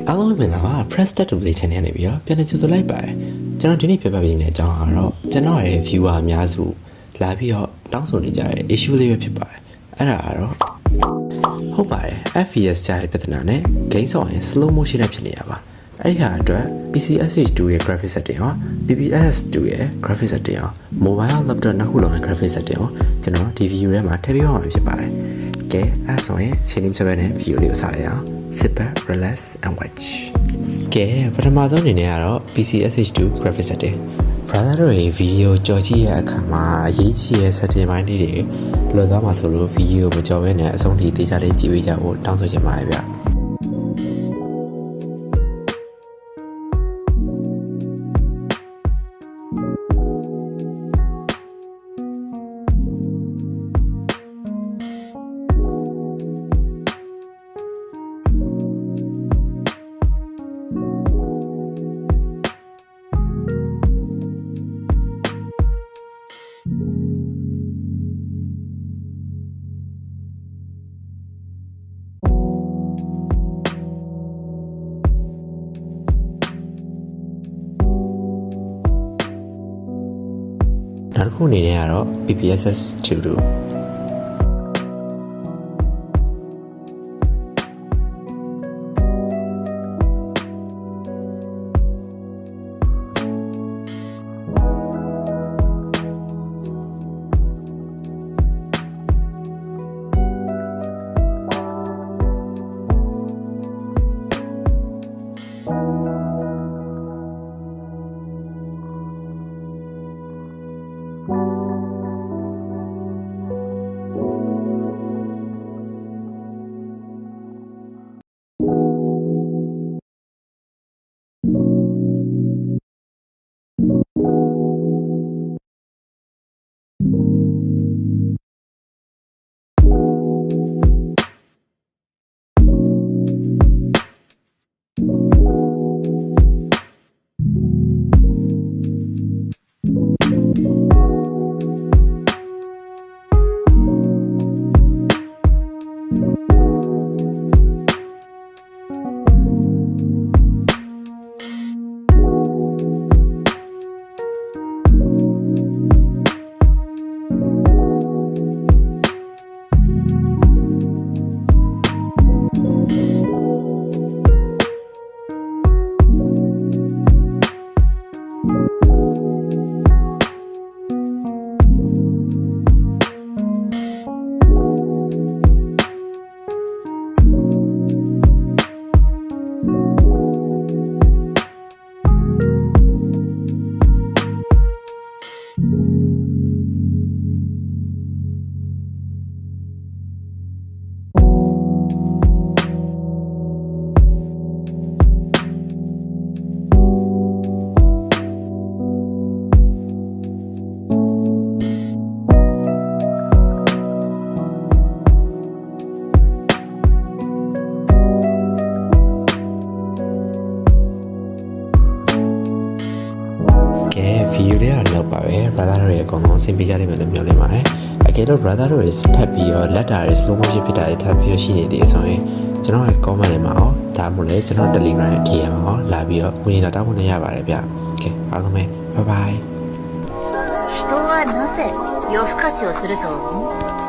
အားလုံးပဲလာပါ press start to play channel နေပြီးတော့ပြန်လည်ကြိုဆိုလိုက်ပါတယ်ကျွန်တော်ဒီနေ့ပြပြပေးနေတဲ့အကြောင်းကတော့ကျွန်တော်ရဲ့ viewer အများစုလာပြီးတော့တောင်းဆိုနေကြတဲ့ issue လေးပဲဖြစ်ပါတယ်အဲ့ဒါကတော့ဟုတ်ပါတယ် FPS ကြားတဲ့ပြဿနာနဲ့ game ဆောင်ရင် slow motion နဲ့ဖြစ်နေရပါအဲ့ဒီဟာအတွက် PCSH2 ရဲ့ graphic setting ရော PPS2 ရဲ့ graphic setting ရော mobile laptop နှစ်ခုလုံးရဲ့ graphic setting ရောကျွန်တော်ဒီ video ထဲမှာထည့်ပေးပါမှာဖြစ်ပါတယ်ကဲအဲ့ဆိုရင်ချိန်လေးချက်ပဲနဲ့ video လေးကိုစလိုက်အောင် sit back relax and watch ကဲပထမဆုံးအနေနဲ့ကတော့ PCSH2 graphic setting brother တို့ရဲ့ video ကြော်ကြည့်ရတဲ့အခါမှာအရေးကြီးတဲ့ setting ပိုင်းလေးတွေလွတ်သွားမှာဆိုလို့ video မကြော်ဘဲနဲ့အဆုံးထိသေချာလေးကြည့်ပေးကြဖို့တောင်းဆိုချင်ပါတယ်ဗျနောက်တစ်ခုအနေနဲ့ကတော့ PPSS2 video လေးကတော့လောက်ပါပဲ brother တို့ရဲ့အကုန်လုံးအဆင်ပြေကြလိမ့်မယ်လို့မျှော်လင့်ပါတယ်အကယ်လို့ brother တို့ရဲ့ထပ်ပြီးတော့လက်တာတွေ slow motion ဖြစ်တာတွေထပ်ပြီးရှိနေသေးတယ်ဆိုရင်ကျွန်တော်ရဲ့ comment ထဲမှာအောင်ဒါမှမဟုတ်လေကျွန်တော် Telegram ရဲ့ DM မှာအောင်လာပြီးတော့ဝင်လာတောင်းဝင်ရပါတယ်ဗျโอเคအားလုံးပဲ bye bye 人はなぜ夜更かしをすると思う？